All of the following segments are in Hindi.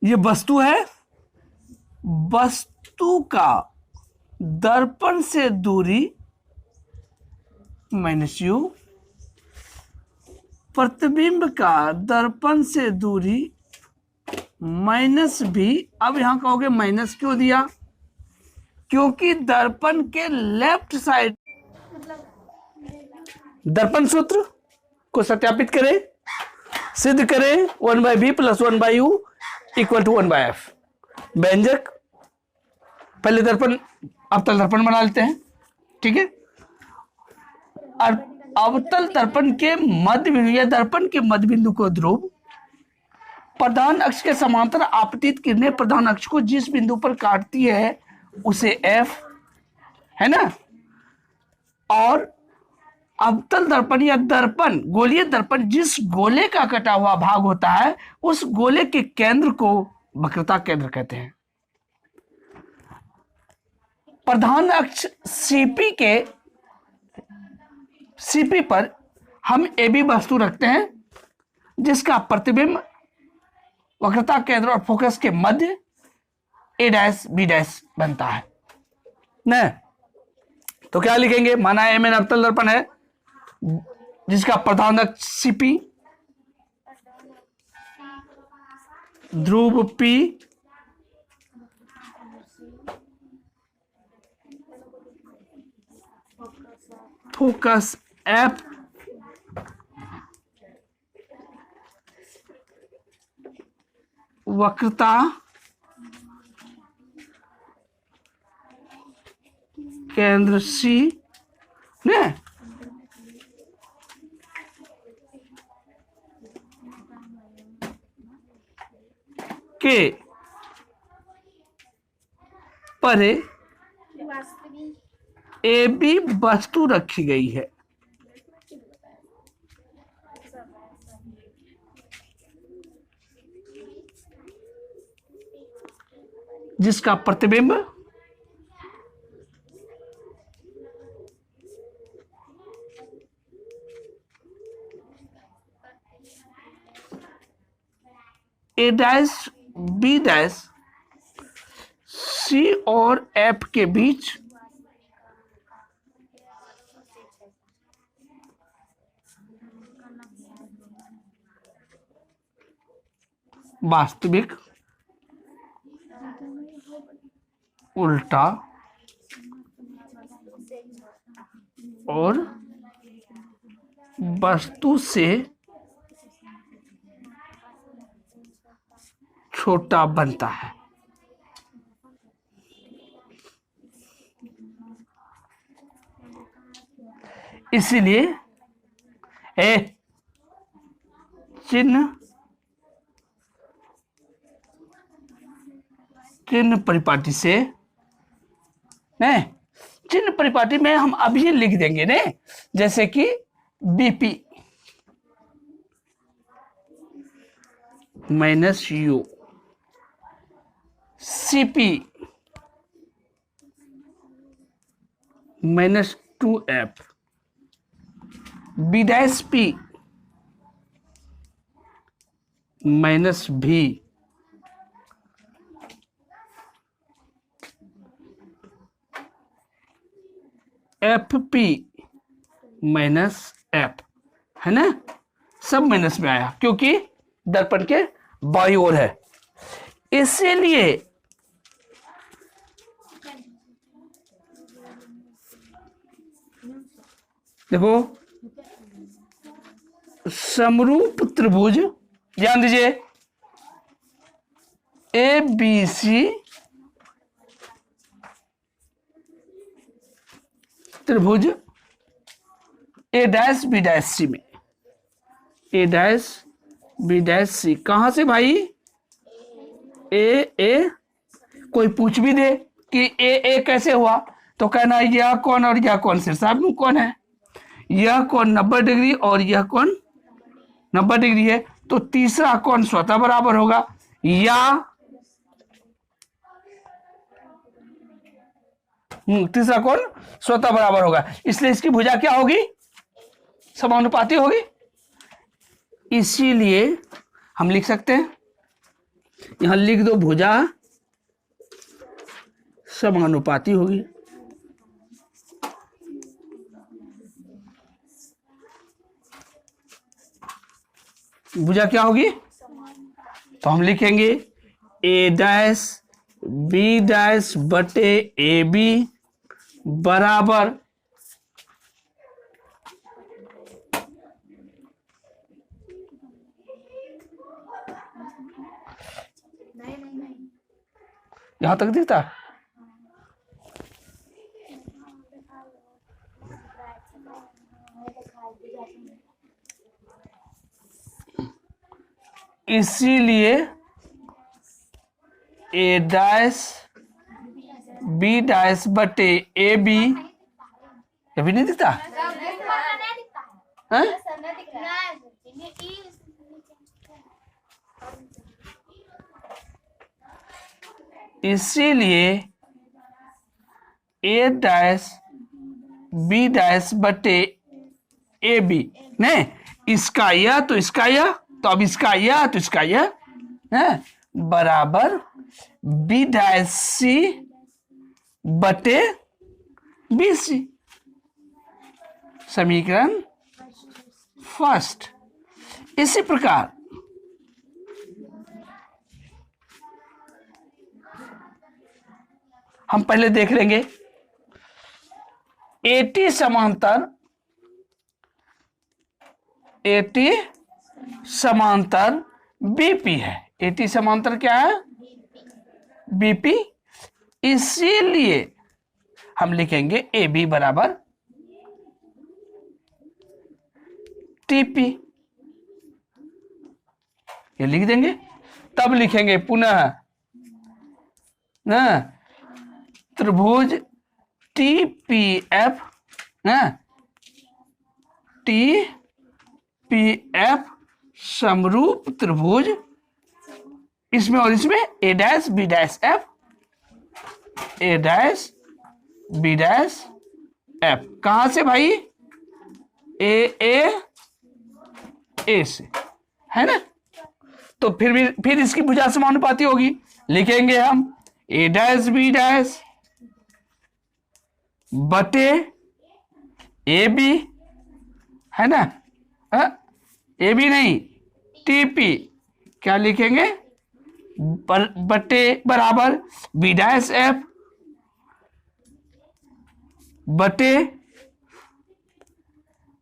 ये वस्तु है, वस्तु का दर्पण से दूरी माइनस यू, प्रतिबिंब का दर्पण से दूरी माइनस भी। अब यहां कहोगे माइनस क्यों दिया? क्योंकि दर्पण के लेफ्ट साइड, दर्पण सूत्र को सत्यापित करें, सिद्ध करें 1/v + 1/u = 1/f। व्यंजक पहले दर्पण, अवतल दर्पण बना लेते हैं, ठीक है। और अवतल दर्पण के मध्य बिंदु या दर्पण के मध्य बिंदु को ध्रुव, प्रधान अक्ष के समांतर आपतित किरणें प्रधान अक्ष को जिस बिंदु पर काटती है उसे F है ना। और अवतल दर्पण या दर्पण, गोलीय दर्पण जिस गोले का कटा हुआ भाग होता है उस गोले के केंद्र को वक्रता केंद्र कहते हैं। प्रधान अक्ष CP पर हम AB वस्तु रखते हैं जिसका प्रतिबिंब वक्रता केंद्र और फोकस के मध्य A', B' बनता है न। तो क्या लिखेंगे? माना MN अवतल दर्पण है जिसका प्रधान अक्ष CP, ध्रुव P, फोकस F, वक्रता केंद्र C ने, के परे AB वस्तु रखी गई है जिसका प्रतिबिंब A', B', C और F के बीच वास्तविक, उल्टा और वस्तु से छोटा बनता है। इसीलिए चिन्ह परिपाटी से नहीं, चिन्ह परिपाटी में हम अभी लिख देंगे ने, जैसे कि BP minus U, CP minus 2F, B', minus V, FP minus F, है ना। सब माइनस में आया क्योंकि दर्पण के बाईं ओर है। इसीलिए देखो समरूप त्रिभुज, ध्यान दीजिए, ABC त्रिभुज A', B' में, A', B' कहां से भाई? A कोई पूछ भी दे कि A कैसे हुआ तो कहना यह कौन और यह कौन शीर्षाभिमुख कौन है, यह कौन 90 डिग्री और यह कौन 90 डिग्री है, तो तीसरा कौन स्वतः बराबर होगा, या तीसरा कौन स्वतः बराबर होगा। इसलिए इसकी भुजा क्या होगी? समानुपाती होगी। इसीलिए हम लिख सकते हैं यहां लिख दो भुजा समानुपाती होगी। भुजा क्या होगी? तो हम लिखेंगे ए डैश बी डैश बटे ए बी बराबर यहां तक दिखता है? इसीलिए ए डैश बी डैश बटे ए बी, ये भी नहीं दिखता है? इसीलिए ए डैश बी डैश बटे ए बी, नहीं इसका यह तो इसका यह, तो अब इसका यह तो इसका यह है बराबर बी डैश सी बटे बी सी। समीकरण फर्स्ट। इसी प्रकार हम पहले देख लेंगे एटी समांतर, एटी समांतर बीपी है। एटी समांतर क्या है? बीपी। इसीलिए हम लिखेंगे ए बी बराबर टीपी, ये लिख देंगे। तब लिखेंगे पुनः ना त्रिभुज टी पी एफ, ना टी पी एफ समरूप त्रिभुज, इसमें और इसमें ए डैश बी डैश एफ, ए डैश बी डैश एफ। कहां से भाई? ए से, है ना? तो फिर इसकी भुजा समानुपाती होगी। लिखेंगे हम ए डैश बी डैश बटे ए बी, है ना? ए बी नहीं टीपी, क्या लिखेंगे? बटे बराबर बी डैश एफ बटे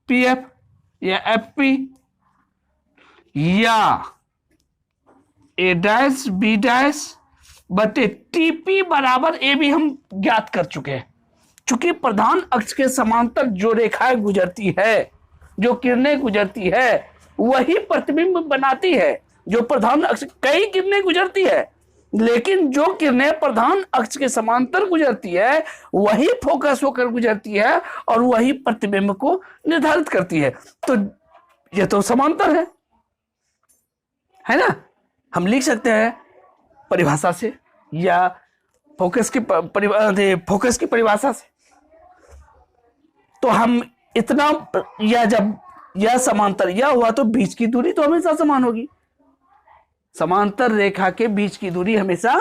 पी एफ या एफ पी, या ए डैश बी डैश बटे टीपी बराबर ए बी हम ज्ञात कर चुके हैं। चूंकि प्रधान अक्ष के समांतर जो रेखाएं गुजरती है, जो किरणें गुजरती है, वही प्रतिबिंब बनाती है। जो प्रधान अक्ष, कई किरणें गुजरती है, लेकिन जो किरणें प्रधान अक्ष के समांतर गुजरती है वही फोकस होकर गुजरती है और वही प्रतिबिंब को निर्धारित करती है। तो ये तो समांतर है ना? हम लिख सकते हैं परिभाषा से या फोकस की परिभाषा से। तो हम इतना, या जब यह समांतर यह हुआ तो बीच की दूरी तो हमेशा समान होगी। समांतर रेखा के बीच की दूरी हमेशा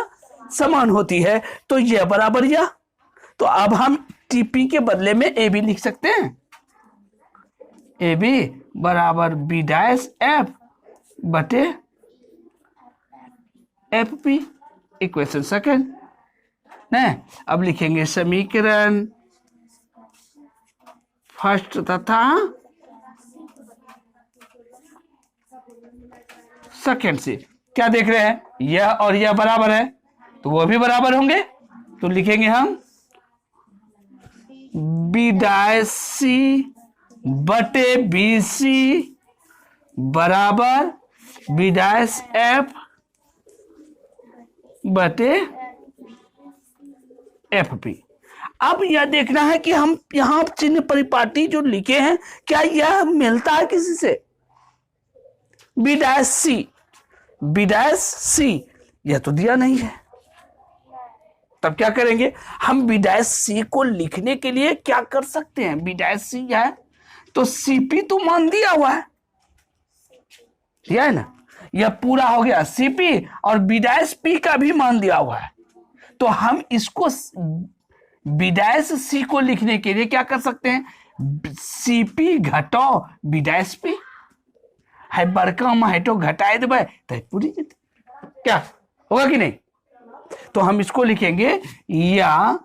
समान होती है। तो यह बराबर यह, तो अब हम टीपी के बदले में ए बी लिख सकते हैं। ए बी बराबर बी डैश एफ बटे एफ पी, इक्वेशन सेकंड। नहीं, अब लिखेंगे समीकरण फर्स्ट तथा सेकंड से। क्या देख रहे हैं? यह और यह बराबर है तो वो भी बराबर होंगे। तो लिखेंगे हम बी डैश सी बटे बी सी बराबर बी डैश एफ बटे एफ पी। अब यह देखना है कि हम यहां चिन्ह परिपाटी जो लिखे हैं क्या यह मिलता है किसी से? B dash C, B dash C यह तो दिया नहीं है। तब क्या करेंगे? हम बी डैश सी को लिखने के लिए क्या कर सकते हैं? बी डैश सी है तो सीपी तो मान दिया हुआ है, दिया है ना? यह पूरा हो गया सीपी, और बी डैश पी का भी मान दिया हुआ है। तो हम इसको बी डैश सी को लिखने के लिए क्या कर सकते हैं, सीपी घटाओ बी डैश पी है, बड़का माइटो घटाए देवे तो पूरी क्या होगा कि नहीं। तो हम इसको लिखेंगे या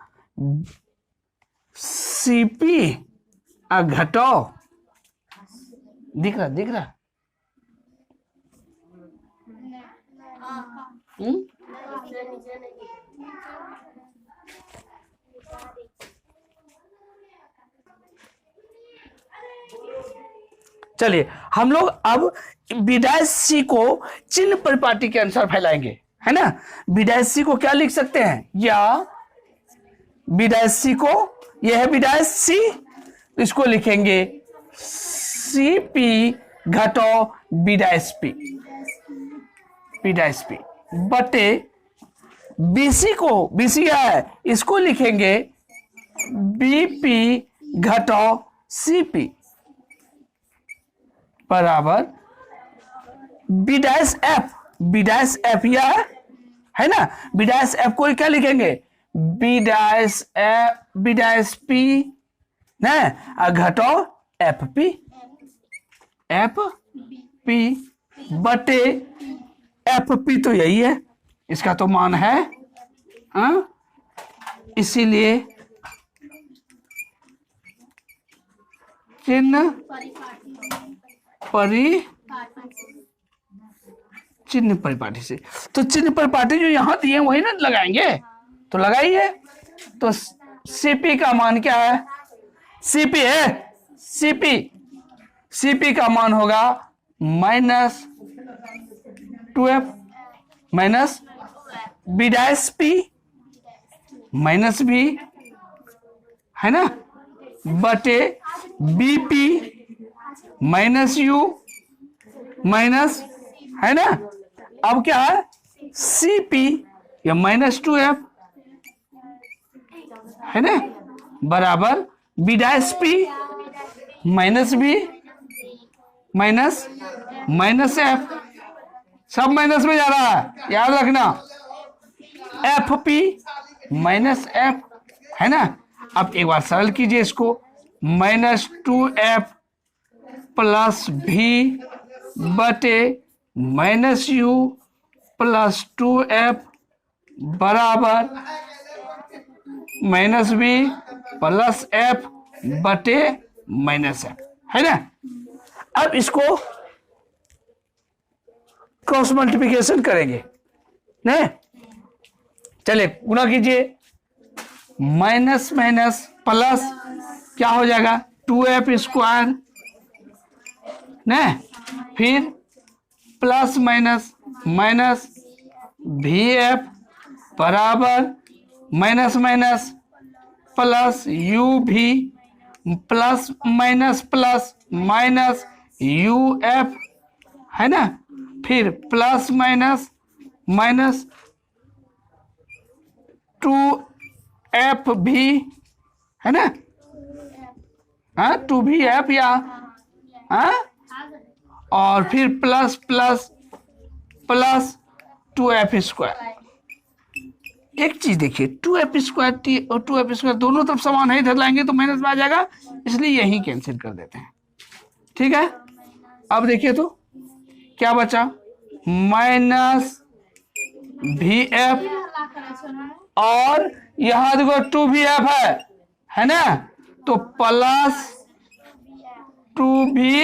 सीपी घटाओ, दिख रहा चलिए हम लोग अब बी डैश सी को चिन्ह परिपाटी के अनुसार फैलाएंगे, है ना। बी डैश सी को क्या लिख सकते हैं, या बी डैश सी को, यह है बी डैश सी, तो इसको लिखेंगे सी पी घटाओ B dash P, B dash P बटे बीसी को, बीसी क्या है, इसको लिखेंगे बीपी घटाओ सीपी बराबर B dash F, B dash F यह है ना, बी डैश एफ को क्या लिखेंगे, B dash F, B dash P ना घटाओ एफ पी, एफ पी बटे एफ पी तो यही है, इसका तो मान है, इसीलिए चिन्ह चिन्ह परिपाटी से, तो चिन्ह परिपाटी जो यहां दिए वही ना लगाएंगे, तो लगाइए। तो सीपी का मान क्या है, सीपी है, सीपी, सीपी का मान होगा -2f minus B dash P minus B, है ना, बटे बीपी माइनस यू माइनस, है ना। अब क्या है, सीपी या -2f, है ना, बराबर B dash P minus B minus minus F, सब माइनस में जा रहा है, याद रखना, एफ पी माइनस एफ, है ना। अब एक बार सरल कीजिए इसको, -2f प्लस भी बटे -u प्लस 2f बराबर -b प्लस f बटे -f, है ना। अब इसको क्रॉस मल्टीप्लिकेशन करेंगे ना, चलिए गुणा कीजिए, माइनस माइनस प्लस क्या हो जाएगा 2f स्क्वायर ना, फिर प्लस माइनस माइनस भी एफ बराबर माइनस माइनस प्लस यू भी plus minus plus minus U F, है ना, फिर प्लस माइनस माइनस 2f भी, है ना, हाँ 2 भी एफ या हाँ, और फिर plus plus plus 2f square. एक चीज देखिए 2f स्क्वायर टी और 2f स्क्वायर दोनों तरफ समान है, इधर लाएंगे तो माइनस में आ जाएगा, इसलिए यही कैंसिल कर देते हैं, ठीक है। अब देखिए तो क्या बचा, माइनस भी एफ और यहां देखो 2 भी एफ है ना, तो प्लस 2 भी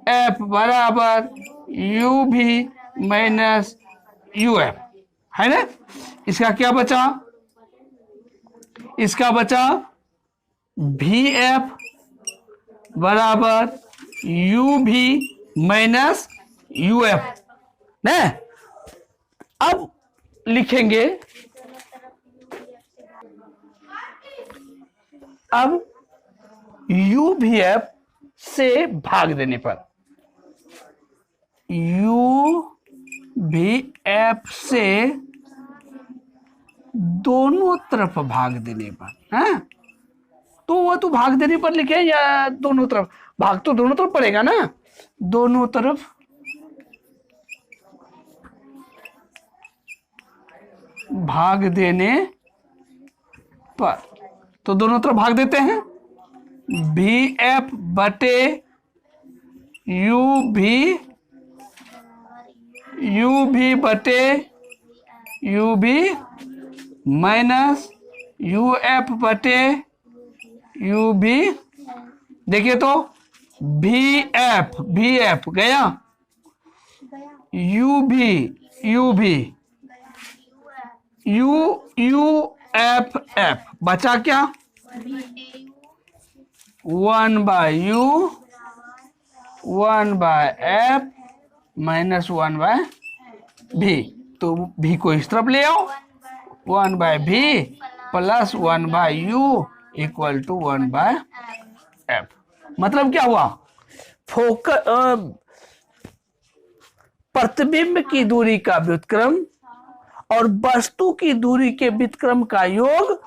एफ बराबर यू भी माइनस यू एफ, है ना। इसका क्या बचा, इसका बचा भी एफ बराबर यू भी माइनस यू एफ ना। अब लिखेंगे, अब यू भी एफ से भाग देने पर, यू भी एफ से दोनों तरफ भाग देने पर, है तो वो तो भाग देने पर लिखे या दोनों तरफ, भाग तो दोनों तरफ पड़ेगा ना, दोनों तरफ भाग देने पर, तो दोनों तरफ भाग देते हैं, भी एफ बटे यू भी बटे यू भी माइनस यू एफ बटे यू भी। देखिए तो भी एफ गया, यू भी यू एफ बचा क्या, 1/u 1/f माइनस 1/v। तो v को इस तरफ ले आओ, 1/v plus 1/u equal to 1/f। मतलब क्या हुआ, प्रतिबिंब की दूरी का व्युत्क्रम और वस्तु की दूरी के व्युत्क्रम का योग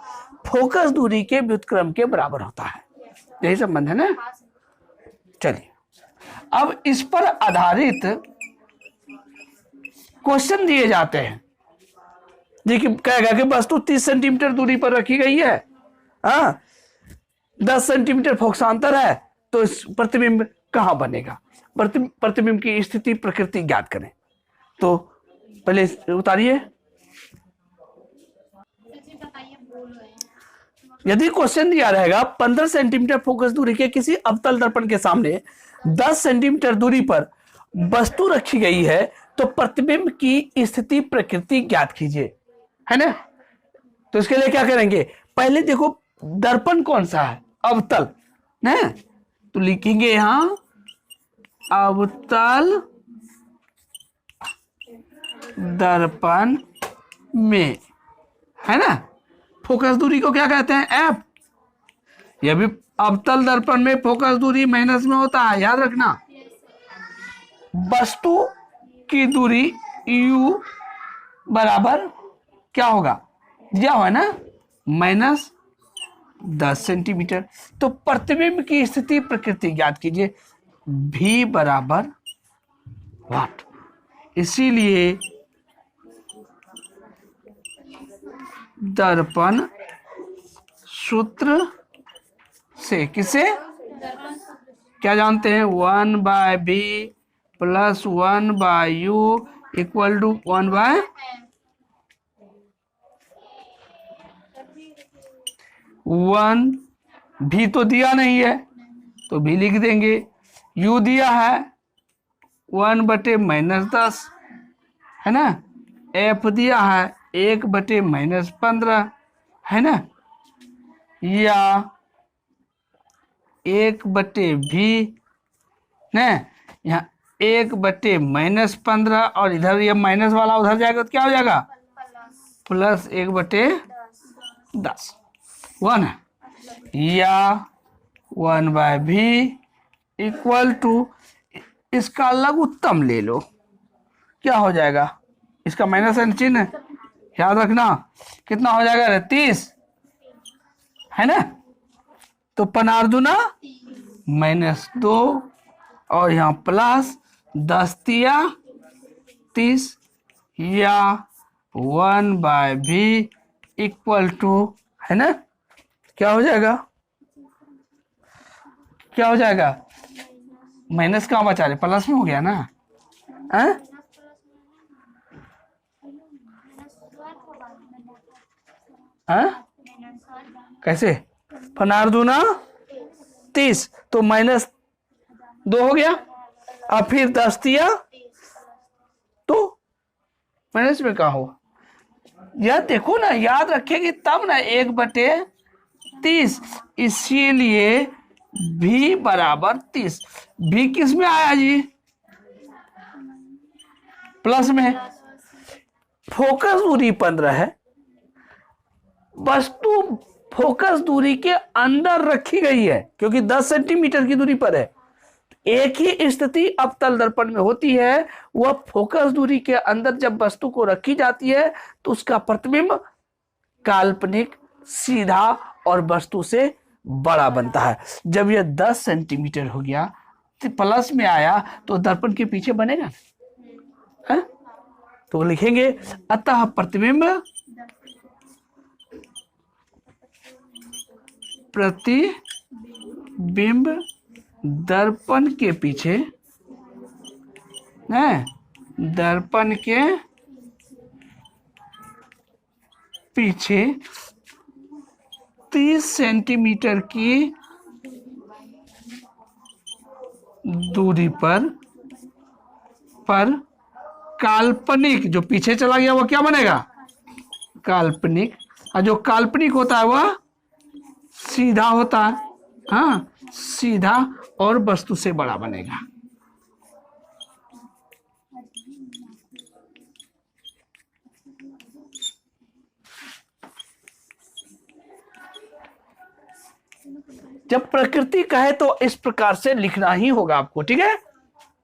फोकस दूरी के व्युत्क्रम के बराबर होता है। यही संबंध है ना। चलिए अब इस पर आधारित क्वेश्चन दिए जाते हैं। देखिए कहेगा कि वस्तु 30 सेंटीमीटर दूरी पर रखी गई है, 10 सेंटीमीटर फोकसांतर है, तो इस प्रतिबिंब कहां बनेगा, प्रतिबिंब की स्थिति प्रकृति ज्ञात करें। तो पहले उतारिए। यदि क्वेश्चन दिया रहेगा 15 सेंटीमीटर फोकस दूरी के किसी अवतल दर्पण के सामने 10 सेंटीमीटर दूरी पर वस्तु रखी गई है, तो प्रतिबिंब की स्थिति प्रकृति ज्ञात कीजिए, है ना। तो इसके लिए क्या करेंगे, पहले देखो दर्पण कौन सा है, अवतल ना, तो लिखेंगे यहां अवतल दर्पण में, है ना। फोकस दूरी को क्या कहते हैं, एफ। यह भी अवतल दर्पण में फोकस दूरी माइनस में होता है, याद रखना। वस्तु की दूरी u बराबर क्या होगा, दिया हुआ है ना, माइनस 10 सेंटीमीटर। तो प्रतिबिंब की स्थिति प्रकृति ज्ञात कीजिए, v बराबर वाट। इसीलिए दर्पण सूत्र से किसे क्या जानते हैं, 1/v plus 1/u equal to 1/, भी तो दिया नहीं है तो भी लिख देंगे, u दिया है 1/-10 है ना, f दिया है 1/-15 है ना, या 1/v ना, यहाँ 1/-15 और इधर ये माइनस वाला उधर जाएगा तो क्या हो जाएगा, प्लस 1/10 1, या 1/v इक्वल टू, इसका लघुत्तम ले लो, क्या हो जाएगा, इसका माइनस चिन्ह याद रखना, कितना हो जाएगा 30, है ना। तो पनार्दुना -2 और यहाँ प्लस 10×30 या 1/v इक्वल टू, है ना, क्या हो जाएगा, क्या हो जाएगा, माइनस कहाँ बचा रहे, प्लस में हो गया ना, है? कैसे, पनार्दुना 30 तो -2 हो गया, और फिर 10 दिया तो माइनस में कहा हो, यह देखो ना, याद रखेंगे तब ना, 1/30, इसीलिए v बराबर 30। v किस में आया जी, प्लस में। फोकस दूरी 15 है, वस्तु फोकस दूरी के अंदर रखी गई है क्योंकि 10 सेंटीमीटर की दूरी पर है। एक ही स्थिति अवतल दर्पण में होती है, वह फोकस दूरी के अंदर जब वस्तु को रखी जाती है तो उसका प्रतिबिंब काल्पनिक, सीधा और वस्तु से बड़ा बनता है। जब यह 10 सेंटीमीटर हो गया तो प्लस में आया तो दर्पण के पीछे बनेगा, है? तो लिखेंगे अतः प्रतिबिंब प्रतिबिंब दर्पण के पीछे है, दर्पण के पीछे 30 सेंटीमीटर की दूरी पर काल्पनिक, जो पीछे चला गया वो क्या बनेगा? काल्पनिक। और जो काल्पनिक होता है वह सीधा होता है, हाँ, सीधा और वस्तु से बड़ा बनेगा। जब प्रकृति कहे तो इस प्रकार से लिखना ही होगा आपको, ठीक है?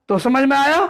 तो समझ में आया?